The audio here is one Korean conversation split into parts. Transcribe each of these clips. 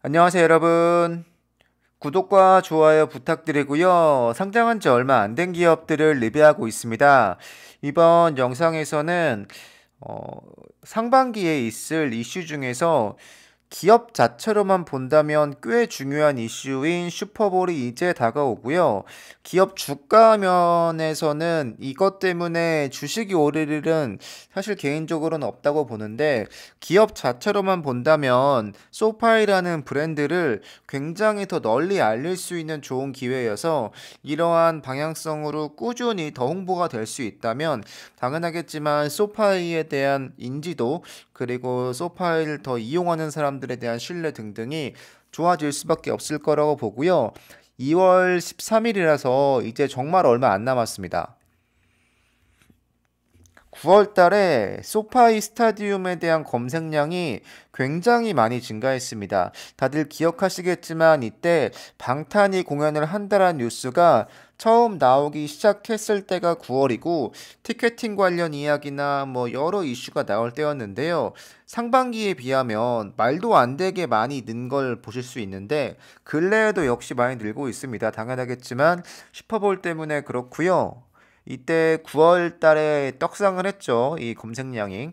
안녕하세요, 여러분. 구독과 좋아요 부탁드리고요. 상장한 지 얼마 안 된 기업들을 리뷰하고 있습니다. 이번 영상에서는 어, 상반기에 있을 이슈 중에서 기업 자체로만 본다면 꽤 중요한 이슈인 슈퍼볼이 이제 다가오고요. 기업 주가 면에서는 이것 때문에 주식이 오를 일은 사실 개인적으로는 없다고 보는데, 기업 자체로만 본다면 소파이라는 브랜드를 굉장히 더 널리 알릴 수 있는 좋은 기회여서, 이러한 방향성으로 꾸준히 더 홍보가 될 수 있다면 당연하겠지만 소파이에 대한 인지도, 그리고 소파이를 더 이용하는 사람들에 대한 신뢰 등등이 좋아질 수밖에 없을 거라고 보고요. 2월 13일이라서 이제 정말 얼마 안 남았습니다. 9월 달에 소파이 스타디움에 대한 검색량이 굉장히 많이 증가했습니다. 다들 기억하시겠지만 이때 방탄이 공연을 한다는 뉴스가 처음 나오기 시작했을 때가 9월이고, 티켓팅 관련 이야기나 여러 이슈가 나올 때였는데요. 상반기에 비하면 말도 안 되게 많이 는 걸 보실 수 있는데, 근래에도 역시 많이 늘고 있습니다. 당연하겠지만 슈퍼볼 때문에 그렇고요. 이때 9월 달에 떡상을 했죠. 이 검색량이.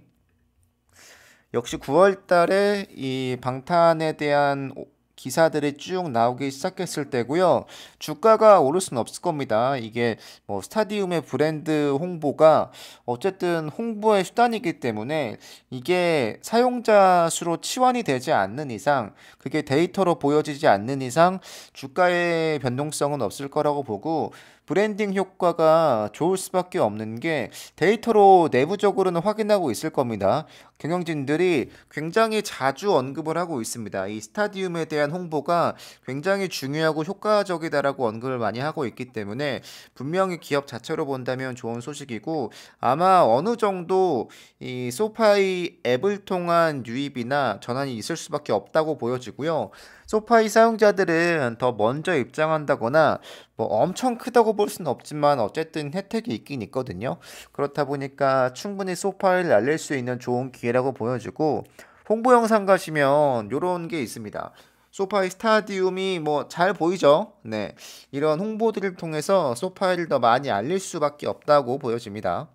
역시 9월 달에 이 방탄에 대한 기사들이 쭉 나오기 시작했을 때고요. 주가가 오를 수는 없을 겁니다. 이게 스타디움의 브랜드 홍보가 어쨌든 홍보의 수단이기 때문에, 이게 사용자 수로 치환이 되지 않는 이상, 그게 데이터로 보여지지 않는 이상 주가의 변동성은 없을 거라고 보고, 브랜딩 효과가 좋을 수밖에 없는 게 데이터로 내부적으로는 확인하고 있을 겁니다. 경영진들이 굉장히 자주 언급을 하고 있습니다. 이 스타디움에 대한 홍보가 굉장히 중요하고 효과적이다라고 언급을 많이 하고 있기 때문에 분명히 기업 자체로 본다면 좋은 소식이고, 아마 어느 정도 이 소파이 앱을 통한 유입이나 전환이 있을 수밖에 없다고 보여지고요. 소파이 사용자들은 더 먼저 입장한다거나 엄청 크다고 볼 수는 없지만 어쨌든 혜택이 있긴 있거든요. 그렇다 보니까 충분히 소파이를 알릴 수 있는 좋은 기회라고 보여지고, 홍보 영상 가시면 요런 게 있습니다. 소파이 스타디움이 잘 보이죠? 네. 이런 홍보들을 통해서 소파이를 더 많이 알릴 수밖에 없다고 보여집니다.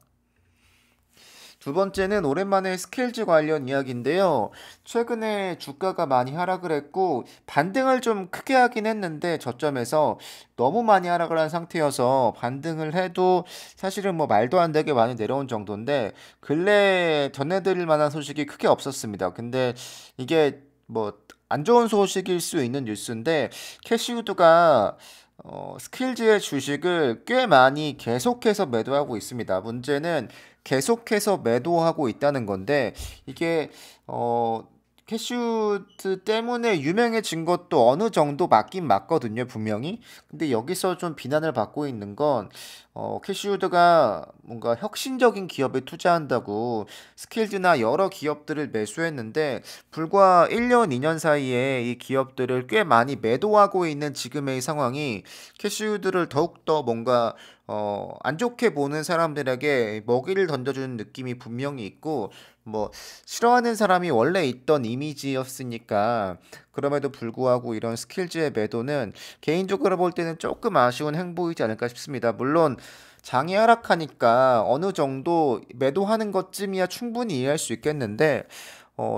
두 번째는 오랜만에 스케일즈 관련 이야기인데요. 최근에 주가가 많이 하락을 했고 반등을 좀 크게 하긴 했는데, 저점에서 너무 많이 하락을 한 상태여서 반등을 해도 사실은 말도 안 되게 많이 내려온 정도인데, 근래 전해드릴 만한 소식이 크게 없었습니다. 근데 이게 안 좋은 소식일 수 있는 뉴스인데, 캐시우드가 스킬즈의 주식을 꽤 많이 계속해서 매도하고 있습니다. 문제는 계속해서 매도하고 있다는 건데, 이게 캐시우드 때문에 유명해진 것도 어느 정도 맞긴 맞거든요, 분명히. 근데 여기서 좀 비난을 받고 있는 건, 캐시우드가 뭔가 혁신적인 기업에 투자한다고 스킬즈나 여러 기업들을 매수했는데, 불과 1년, 2년 사이에 이 기업들을 꽤 많이 매도하고 있는 지금의 상황이 캐시우드를 더욱더 뭔가 안 좋게 보는 사람들에게 먹이를 던져주는 느낌이 분명히 있고, 싫어하는 사람이 원래 있던 이미지였으니까, 그럼에도 불구하고 이런 스킬즈의 매도는 개인적으로 볼 때는 조금 아쉬운 행보이지 않을까 싶습니다. 물론 장이 하락하니까 어느 정도 매도하는 것쯤이야 충분히 이해할 수 있겠는데,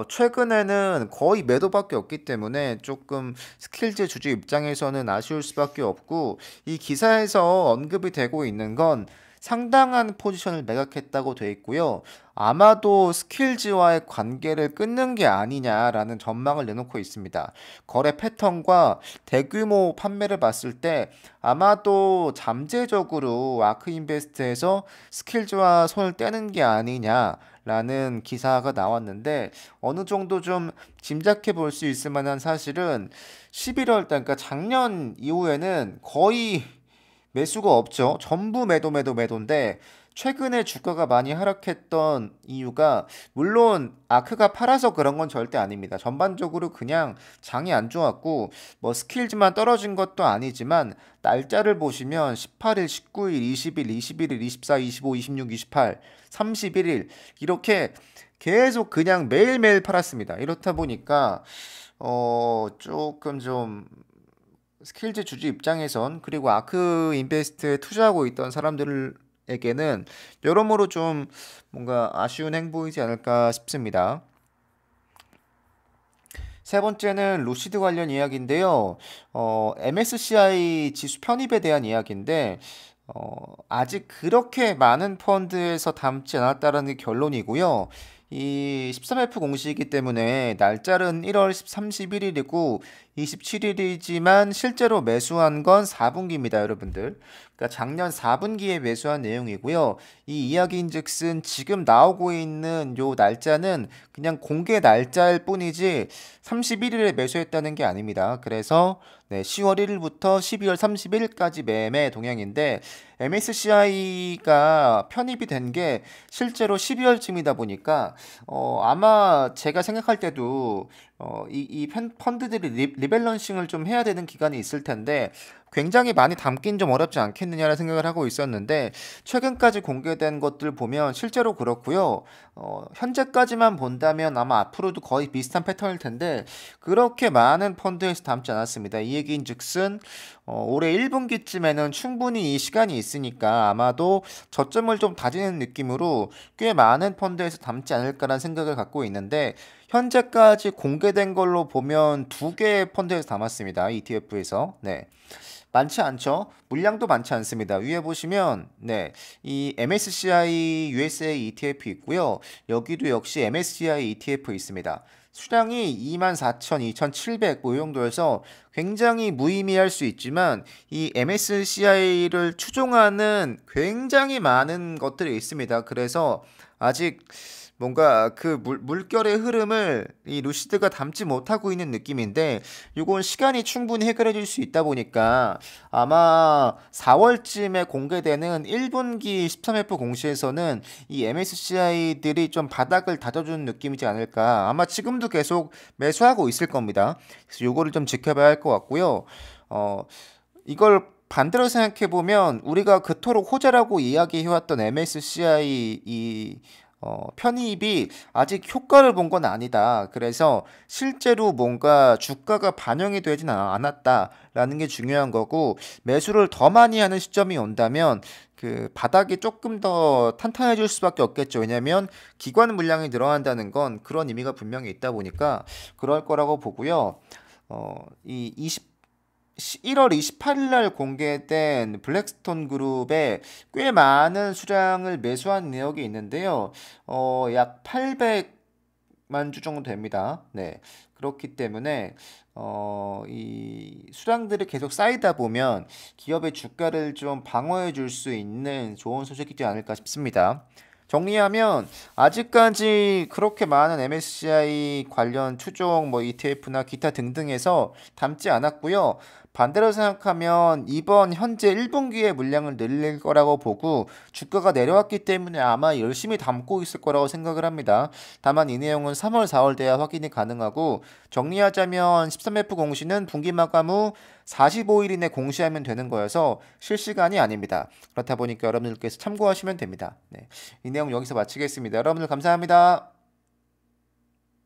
최근에는 거의 매도밖에 없기 때문에 조금 스킬즈 주주 입장에서는 아쉬울 수밖에 없고, 이 기사에서 언급이 되고 있는 건 상당한 포지션을 매각했다고 돼 있고요. 아마도 스킬즈와의 관계를 끊는 게 아니냐라는 전망을 내놓고 있습니다. 거래 패턴과 대규모 판매를 봤을 때 아마도 잠재적으로 아크인베스트에서 스킬즈와 손을 떼는 게 아니냐라는 기사가 나왔는데, 어느 정도 좀 짐작해 볼 수 있을 만한 사실은 11월 달, 그러니까 작년 이후에는 거의 매수가 없죠. 전부 매도인데, 최근에 주가가 많이 하락했던 이유가, 물론 아크가 팔아서 그런 건 절대 아닙니다. 전반적으로 그냥 장이 안 좋았고, 스킬즈만 떨어진 것도 아니지만 날짜를 보시면 18일, 19일, 20일, 21일, 24, 25, 26, 28, 31일 이렇게 계속 그냥 매일매일 팔았습니다. 이렇다 보니까 조금 좀 스킬즈 주주 입장에선 그리고 아크 인베스트에 투자하고 있던 사람들에게는 여러모로 좀 뭔가 아쉬운 행보이지 않을까 싶습니다. 세 번째는 루시드 관련 이야기인데요. MSCI 지수 편입에 대한 이야기인데, 아직 그렇게 많은 펀드에서 담지 않았다라는 게 결론이고요. 이 13F 공시이기 때문에 날짜는 1월 31일이고 27일이지만 실제로 매수한 건 4분기입니다, 여러분들. 그러니까 작년 4분기에 매수한 내용이고요. 이 이야기인즉슨 지금 나오고 있는 요 날짜는 그냥 공개 날짜일 뿐이지 31일에 매수했다는 게 아닙니다. 그래서 네, 10월 1일부터 12월 31일까지 매매 동향인데 MSCI가 편입이 된 게 실제로 12월쯤이다 보니까 아마 제가 생각할 때도 이 펀드들이 리밸런싱을 좀 해야 되는 기간이 있을 텐데 굉장히 많이 담긴 좀 어렵지 않겠느냐라는 생각을 하고 있었는데 최근까지 공개된 것들 보면 실제로 그렇고요. 현재까지만 본다면 아마 앞으로도 거의 비슷한 패턴일 텐데 그렇게 많은 펀드에서 담지 않았습니다. 이 얘기인즉슨 올해 1분기쯤에는 충분히 이 시간이 있으니까 아마도 저점을 좀 다지는 느낌으로 꽤 많은 펀드에서 담지 않을까라는 생각을 갖고 있는데 현재까지 공개된 걸로 보면 두 개의 펀드에서 담았습니다. ETF에서. 네. 많지 않죠? 물량도 많지 않습니다. 위에 보시면 네, 이 MSCI USA ETF 있고요. 여기도 역시 MSCI ETF 있습니다. 수량이 24,000, 2,700 뭐 이 정도여서 굉장히 무의미할 수 있지만 이 MSCI를 추종하는 굉장히 많은 것들이 있습니다. 그래서 아직 뭔가 그 물결의 흐름을 이 루시드가 담지 못하고 있는 느낌인데 이건 시간이 충분히 해결해 줄 수 있다 보니까 아마 4월쯤에 공개되는 1분기 13F 공시에서는 이 MSCI들이 좀 바닥을 다져주는 느낌이지 않을까. 아마 지금도 계속 매수하고 있을 겁니다. 그래서 요거를 좀 지켜봐야 할 것 같고요. 이걸 반대로 생각해 보면 우리가 그토록 호재라고 이야기해왔던 MSCI 편입이 아직 효과를 본 건 아니다. 그래서 실제로 뭔가 주가가 반영이 되진 않았다라는 게 중요한 거고 매수를 더 많이 하는 시점이 온다면 그 바닥이 조금 더 탄탄해질 수밖에 없겠죠. 왜냐하면 기관 물량이 늘어난다는 건 그런 의미가 분명히 있다 보니까 그럴 거라고 보고요. 이 1월 28일 날 공개된 블랙스톤 그룹에 꽤 많은 수량을 매수한 내역이 있는데요. 약 800만 주 정도 됩니다. 네. 그렇기 때문에 이 수량들이 계속 쌓이다 보면 기업의 주가를 좀 방어해 줄 수 있는 좋은 소식이지 않을까 싶습니다. 정리하면 아직까지 그렇게 많은 MSCI 관련 추종 뭐 ETF나 기타 등등에서 담지 않았고요. 반대로 생각하면 이번 현재 1분기에 물량을 늘릴 거라고 보고 주가가 내려왔기 때문에 아마 열심히 담고 있을 거라고 생각을 합니다. 다만 이 내용은 3월, 4월 돼야 확인이 가능하고 정리하자면 13F 공시는 분기 마감 후 45일 이내 공시하면 되는 거여서 실시간이 아닙니다. 그렇다 보니까 여러분들께서 참고하시면 됩니다. 네. 이 내용 여기서 마치겠습니다. 여러분들 감사합니다.